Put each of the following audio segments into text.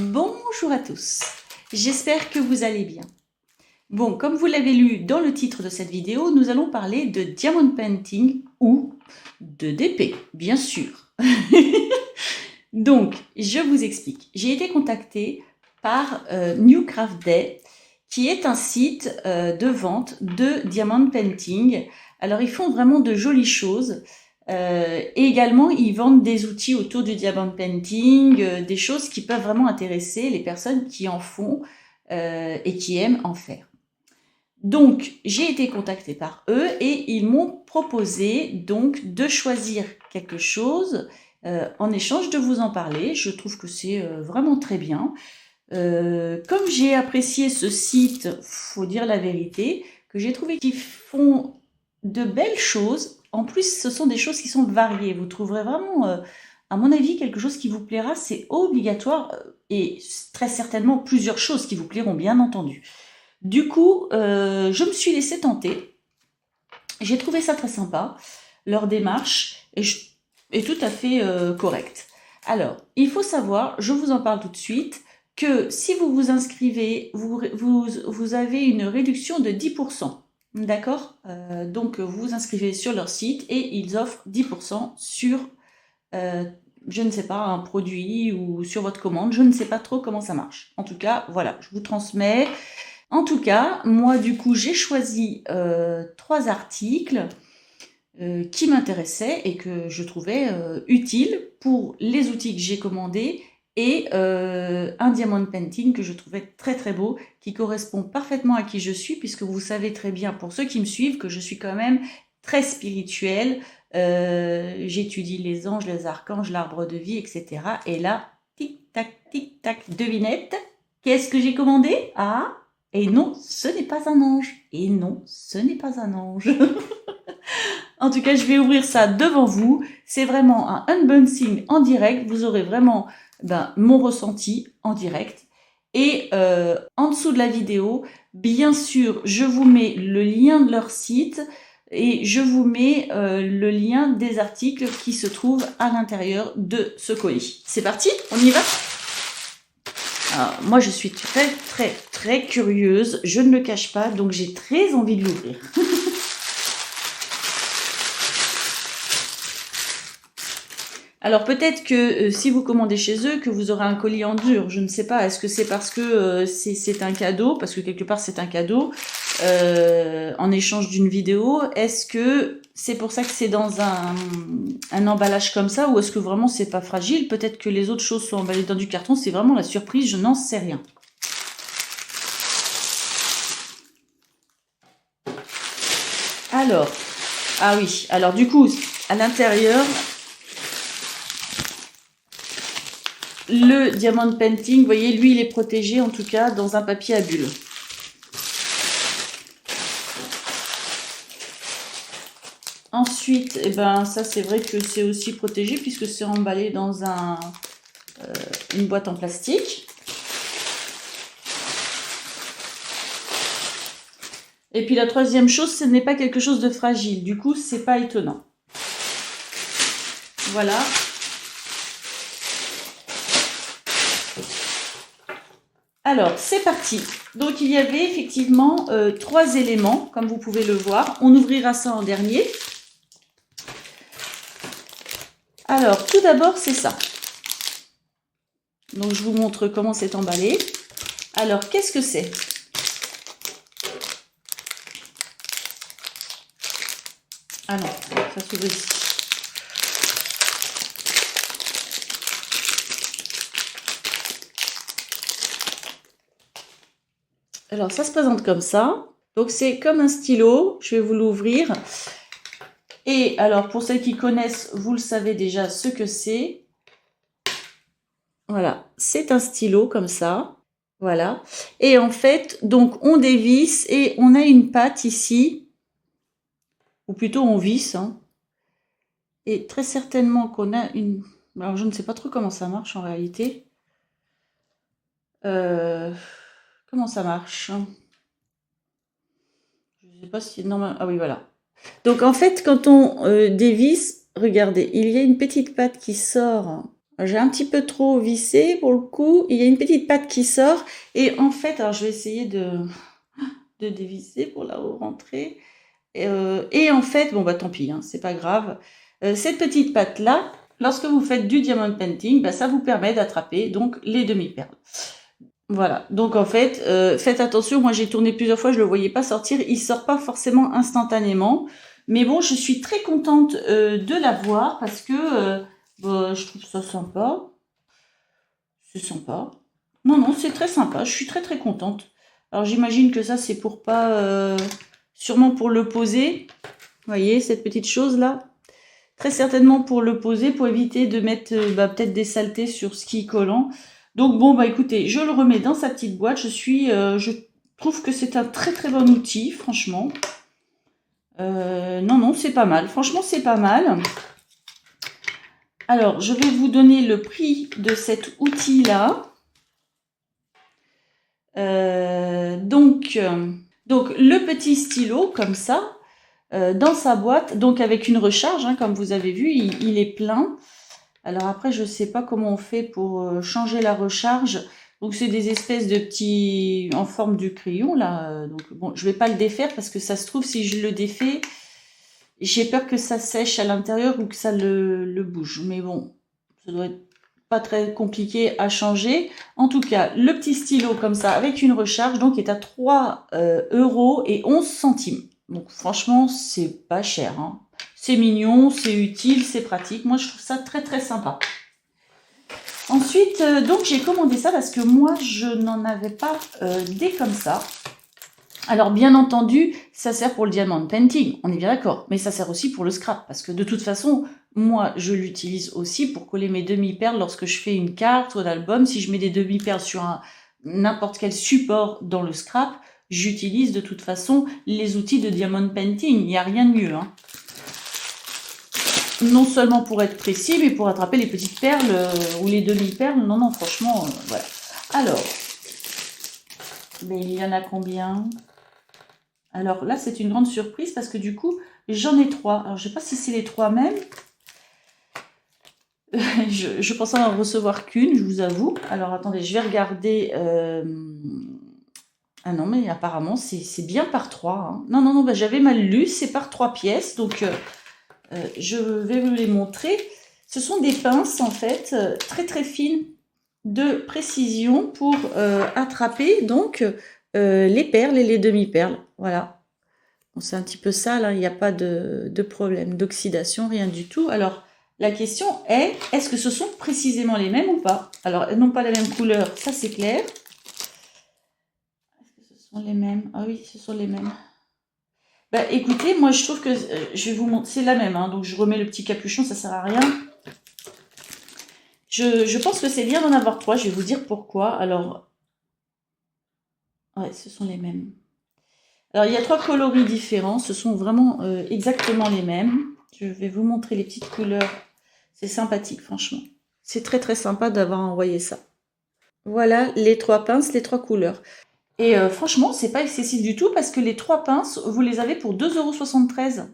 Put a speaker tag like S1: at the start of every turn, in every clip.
S1: Bonjour à tous, j'espère que vous allez bien. Bon, comme vous l'avez lu dans le titre de cette vidéo, nous allons parler de diamond painting ou de DP, bien sûr. Donc, je vous explique. J'ai été contactée par New Craft Day, qui est un site de vente de diamond painting. Alors, ils font vraiment de jolies choses. Et également, ils vendent des outils autour du diamond painting, des choses qui peuvent vraiment intéresser les personnes qui en font et qui aiment en faire. Donc, j'ai été contactée par eux et ils m'ont proposé donc de choisir quelque chose en échange de vous en parler. Je trouve que c'est vraiment très bien. Comme j'ai apprécié ce site, faut dire la vérité, que j'ai trouvé qu'ils font de belles choses. En plus, ce sont des choses qui sont variées. Vous trouverez vraiment, à mon avis, quelque chose qui vous plaira. C'est obligatoire et très certainement plusieurs choses qui vous plairont, bien entendu. Du coup, je me suis laissée tenter. J'ai trouvé ça très sympa. Leur démarche est tout à fait correcte. Alors, il faut savoir, je vous en parle tout de suite, que si vous vous inscrivez, vous avez une réduction de 10%. D'accord? Donc, vous vous inscrivez sur leur site et ils offrent 10% sur, je ne sais pas, un produit ou sur votre commande. Je ne sais pas trop comment ça marche. En tout cas, voilà, je vous transmets. En tout cas, moi, du coup, j'ai choisi 3 articles qui m'intéressaient et que je trouvais utiles pour les outils que j'ai commandés et un diamond painting que je trouvais très très beau, qui correspond parfaitement à qui je suis, puisque vous savez très bien, pour ceux qui me suivent, que je suis quand même très spirituelle. J'étudie les anges, les archanges, l'arbre de vie, etc. Et là, tic tac, devinette, qu'est-ce que j'ai commandé? Ah, et non, ce n'est pas un ange. Et non, ce n'est pas un ange. En tout cas, je vais ouvrir ça devant vous. C'est vraiment un unboxing en direct. Vous aurez vraiment mon ressenti en direct. Et en dessous de la vidéo, bien sûr, je vous mets le lien de leur site et je vous mets le lien des articles qui se trouvent à l'intérieur de ce colis. C'est parti, on y va? Alors, moi, je suis très curieuse. Je ne le cache pas, donc j'ai très envie de l'ouvrir. Alors peut-être que si vous commandez chez eux, que vous aurez un colis en dur. Je ne sais pas. Est-ce que c'est parce que c'est un cadeau, parce que quelque part c'est un cadeau en échange d'une vidéo. Est-ce que c'est pour ça que c'est dans un emballage comme ça, ou est-ce que vraiment c'est pas fragile? Peut-être que les autres choses sont emballées dans du carton. C'est vraiment la surprise. Je n'en sais rien. Alors, ah oui. Alors du coup, à l'intérieur, le diamond painting, vous voyez, lui, il est protégé, en tout cas, dans un papier à bulles. Ensuite, eh ben, ça, c'est vrai que c'est aussi protégé, puisque c'est emballé dans une boîte en plastique. Et puis, la troisième chose, ce n'est pas quelque chose de fragile. Du coup, c'est pas étonnant. Voilà. Alors, c'est parti. Donc, il y avait effectivement 3 éléments, comme vous pouvez le voir. On ouvrira ça en dernier. Alors, tout d'abord, c'est ça. Donc, je vous montre comment c'est emballé. Alors, qu'est-ce que c'est? Ah non, ça s'ouvre ici. Alors, ça se présente comme ça. Donc, c'est comme un stylo. Je vais vous l'ouvrir. Et alors, pour celles qui connaissent, vous le savez déjà ce que c'est. Voilà, c'est un stylo comme ça. Voilà. Et en fait, donc, on dévisse et on a une patte ici. Ou plutôt, on visse. Hein. Et très certainement qu'on a une... Alors, je ne sais pas trop comment ça marche en réalité. Comment ça marche? Je ne sais pas si... Non, ah oui, voilà. Donc, en fait, quand on dévisse, regardez, il y a une petite patte qui sort J'ai un petit peu trop vissé pour le coup. Il y a une petite patte qui sort. Et en fait, alors je vais essayer de dévisser pour la rentrer. Et en fait, bon bah tant pis, hein, c'est pas grave. Cette petite patte-là, lorsque vous faites du diamond painting, bah, ça vous permet d'attraper donc les demi-perles. Voilà, donc en fait, faites attention, moi j'ai tourné plusieurs fois, je le voyais pas sortir, il sort pas forcément instantanément. Mais bon, je suis très contente de l'avoir parce que bah, je trouve ça sympa. C'est sympa. Non, non, c'est très sympa, je suis très très contente. Alors j'imagine que ça c'est pour pas... sûrement pour le poser. Vous voyez, cette petite chose-là. Très certainement pour le poser, pour éviter de mettre bah, peut-être des saletés sur ce qui est collant. Donc bon, bah écoutez, je le remets dans sa petite boîte. Je trouve que c'est un très très bon outil, franchement. Non, non, c'est pas mal. Franchement, c'est pas mal. Alors, je vais vous donner le prix de cet outil-là. Donc, le petit stylo, comme ça, dans sa boîte, donc avec une recharge, hein, comme vous avez vu, il est plein. Alors après, je ne sais pas comment on fait pour changer la recharge. Donc c'est des espèces de petits en forme de crayon là. Donc bon, je vais pas le défaire parce que ça se trouve si je le défais, j'ai peur que ça sèche à l'intérieur ou que ça le bouge. Mais bon, ça doit être pas très compliqué à changer. En tout cas, le petit stylo comme ça avec une recharge donc est à 3,11 €. Donc franchement, c'est pas cher, hein. C'est mignon, c'est utile, c'est pratique. Moi, je trouve ça très très sympa. Ensuite, donc j'ai commandé ça parce que moi, je n'en avais pas des comme ça. Alors bien entendu, ça sert pour le diamond painting, on est bien d'accord, mais ça sert aussi pour le scrap, parce que de toute façon, moi je l'utilise aussi pour coller mes demi-perles lorsque je fais une carte ou un album. Si je mets des demi-perles sur n'importe quel support dans le scrap, j'utilise de toute façon les outils de diamond painting, il n'y a rien de mieux, hein. Non seulement pour être précis, mais pour attraper les petites perles ou les demi-perles. Non, non, franchement, voilà. Alors, mais il y en a combien? Alors là, c'est une grande surprise parce que du coup, j'en ai 3. Alors, je ne sais pas si c'est les 3 mêmes. Je pensais en recevoir qu'une, je vous avoue. Alors, attendez, je vais regarder. Ah non, mais apparemment, c'est bien par 3, hein. Non, non, non, bah, j'avais mal lu, c'est par 3 pièces. Donc, je vais vous les montrer. Ce sont des pinces, en fait, très très fines de précision pour attraper donc les perles et les demi-perles. Voilà. Bon, c'est un petit peu ça, là, il n'y a pas de problème d'oxydation, rien du tout. Alors, la question est, est-ce que ce sont précisément les mêmes ou pas? Alors, elles n'ont pas la même couleur, ça c'est clair. Est-ce que ce sont les mêmes? Ah oui, ce sont les mêmes. Bah écoutez, moi je trouve que, je vais vous montrer, c'est la même, hein, donc je remets le petit capuchon, ça sert à rien. Je pense que c'est bien d'en avoir 3, je vais vous dire pourquoi. Alors, ouais, ce sont les mêmes. Alors, il y a 3 coloris différents, ce sont vraiment exactement les mêmes. Je vais vous montrer les petites couleurs. C'est sympathique, franchement. C'est très très sympa d'avoir envoyé ça. Voilà les 3 pinces, les 3 couleurs. Et franchement, c'est pas excessif du tout parce que les 3 pinces, vous les avez pour 2,73 €.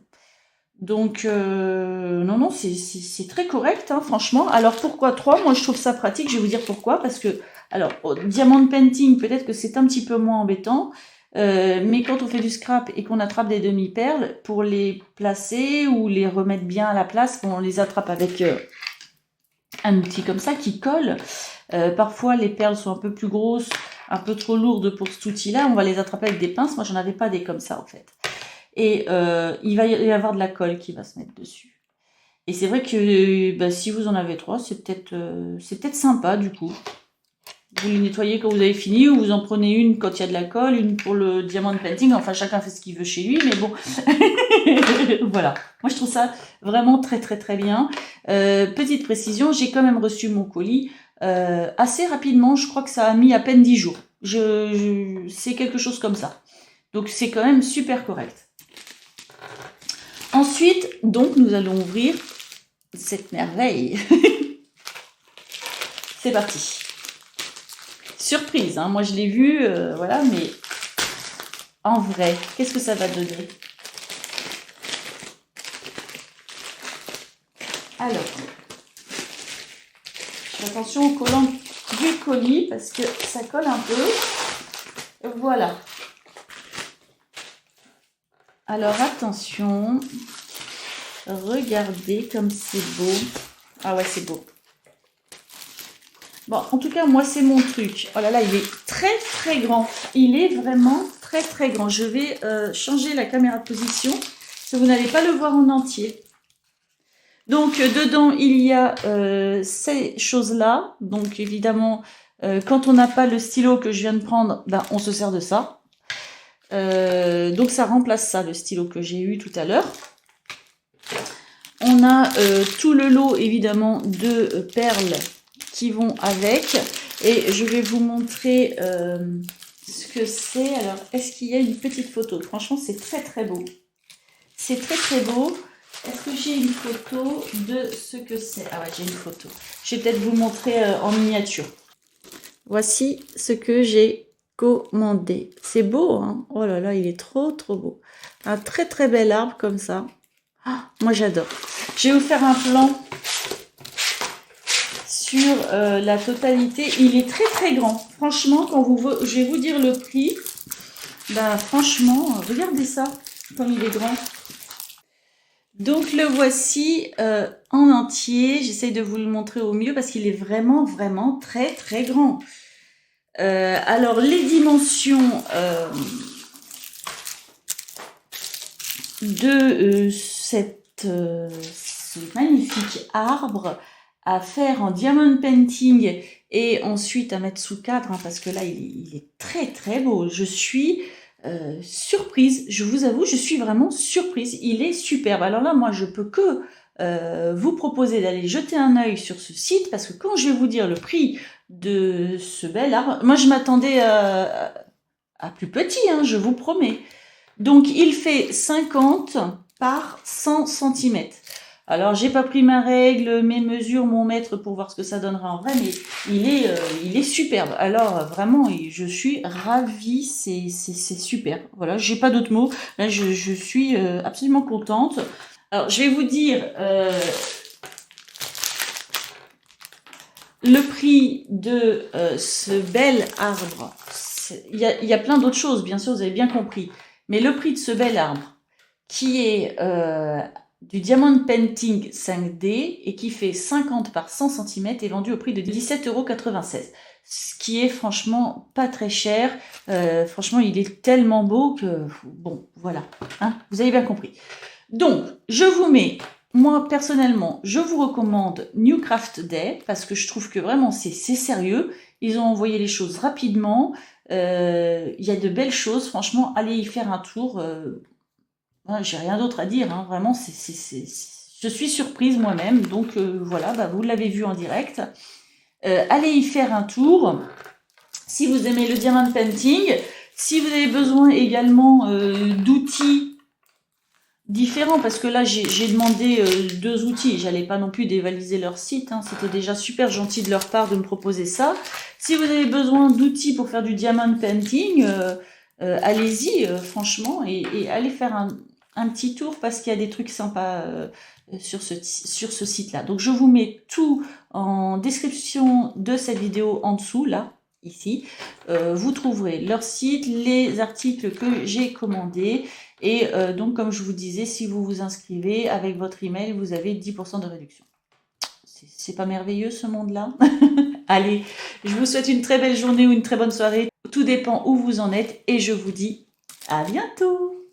S1: Donc, non, non, c'est très correct, hein, franchement. Alors, pourquoi 3? Moi, je trouve ça pratique. Je vais vous dire pourquoi. Parce que, alors, au diamond painting, peut-être que c'est un petit peu moins embêtant. Mais quand on fait du scrap et qu'on attrape des demi-perles, pour les placer ou les remettre bien à la place, on les attrape avec un outil comme ça qui colle. Parfois, les perles sont un peu plus grosses, un peu trop lourdes pour cet outil-là. On va les attraper avec des pinces. Moi, j'en avais pas des comme ça, en fait. Et il va y avoir de la colle qui va se mettre dessus. Et c'est vrai que bah, si vous en avez 3, c'est peut-être sympa du coup. Vous les nettoyez quand vous avez fini, ou vous en prenez une quand il y a de la colle, une pour le diamond painting. Enfin, chacun fait ce qu'il veut chez lui, mais bon. Voilà. Moi, je trouve ça vraiment très très très bien. Petite précision, j'ai quand même reçu mon colis assez rapidement. Je crois que ça a mis à peine 10 jours. C'est quelque chose comme ça. Donc, c'est quand même super correct. Ensuite, donc, nous allons ouvrir cette merveille. C'est parti. Surprise, hein, moi je l'ai vu, voilà, mais en vrai, qu'est-ce que ça va donner? Alors, attention au collant du colis parce que ça colle un peu. Voilà. Alors attention, regardez comme c'est beau. Ah ouais, c'est beau. Bon, en tout cas, moi, c'est mon truc. Oh là là, il est très, très grand. Il est vraiment très, très grand. Je vais changer la caméra de position, parce que vous n'allez pas le voir en entier. Donc, dedans, il y a ces choses-là. Donc, évidemment, quand on n'a pas le stylo que je viens de prendre, ben, on se sert de ça. Donc, ça remplace ça, le stylo que j'ai eu tout à l'heure. On a tout le lot, évidemment, de perles qui vont avec. Et je vais vous montrer ce que c'est. Alors, est-ce qu'il y a une petite photo? Franchement, c'est très, très beau. C'est très, très beau. Est-ce que j'ai une photo de ce que c'est? Ah ouais, j'ai une photo. Je vais peut-être vous montrer en miniature. Voici ce que j'ai commandé. C'est beau, hein? Oh là là, il est trop, trop beau. Un très, très bel arbre comme ça. Ah, moi, j'adore. Je vais vous faire un plan sur la totalité. Il est très, très grand. Franchement, je vais vous dire le prix. Bah, franchement, regardez ça, comme il est grand. Donc, le voici en entier. J'essaye de vous le montrer au mieux parce qu'il est vraiment, vraiment très, très grand. Alors, les dimensions de ce magnifique arbre à faire en diamond painting et ensuite à mettre sous cadre, hein, parce que là, il est très, très beau. Je suis surprise, je vous avoue, je suis vraiment surprise. Il est superbe. Alors là, moi, je peux que vous proposer d'aller jeter un œil sur ce site, parce que quand je vais vous dire le prix de ce bel arbre, moi, je m'attendais à plus petit, hein, je vous promets. Donc, il fait 50 par 100 cm. Alors, j'ai pas pris ma règle, mes mesures, mon mètre pour voir ce que ça donnera en vrai, mais il est superbe. Alors, vraiment, je suis ravie, c'est super. Voilà, j'ai pas d'autres mots. Là, je suis absolument contente. Alors, je vais vous dire le prix de ce bel arbre. Il y a plein d'autres choses, bien sûr, vous avez bien compris. Mais le prix de ce bel arbre, qui est du Diamond Painting 5D et qui fait 50 par 100 cm, est vendu au prix de 17,96 €. Ce qui est franchement pas très cher. Franchement, il est tellement beau que... Bon, voilà. Hein, vous avez bien compris. Donc, je vous mets... Moi, personnellement, je vous recommande New Craft Day parce que je trouve que vraiment, c'est sérieux. Ils ont envoyé les choses rapidement. Il y a de belles choses. Franchement, allez y faire un tour. J'ai rien d'autre à dire. Hein. Vraiment, je suis surprise moi-même. Donc, voilà, bah, vous l'avez vu en direct. Allez y faire un tour. Si vous aimez le diamond painting, si vous avez besoin également d'outils différents, parce que là j'ai demandé 2 outils, j'allais pas non plus dévaliser leur site, hein, c'était déjà super gentil de leur part de me proposer ça. Si vous avez besoin d'outils pour faire du diamond painting, allez-y franchement et allez faire un petit tour parce qu'il y a des trucs sympas sur ce site là. Donc je vous mets tout en description de cette vidéo en dessous là. Ici, vous trouverez leur site, les articles que j'ai commandés et donc comme je vous disais, si vous vous inscrivez avec votre email, vous avez 10% de réduction. C'est pas merveilleux ce monde-là? Allez, je vous souhaite une très belle journée ou une très bonne soirée. Tout dépend où vous en êtes et je vous dis à bientôt!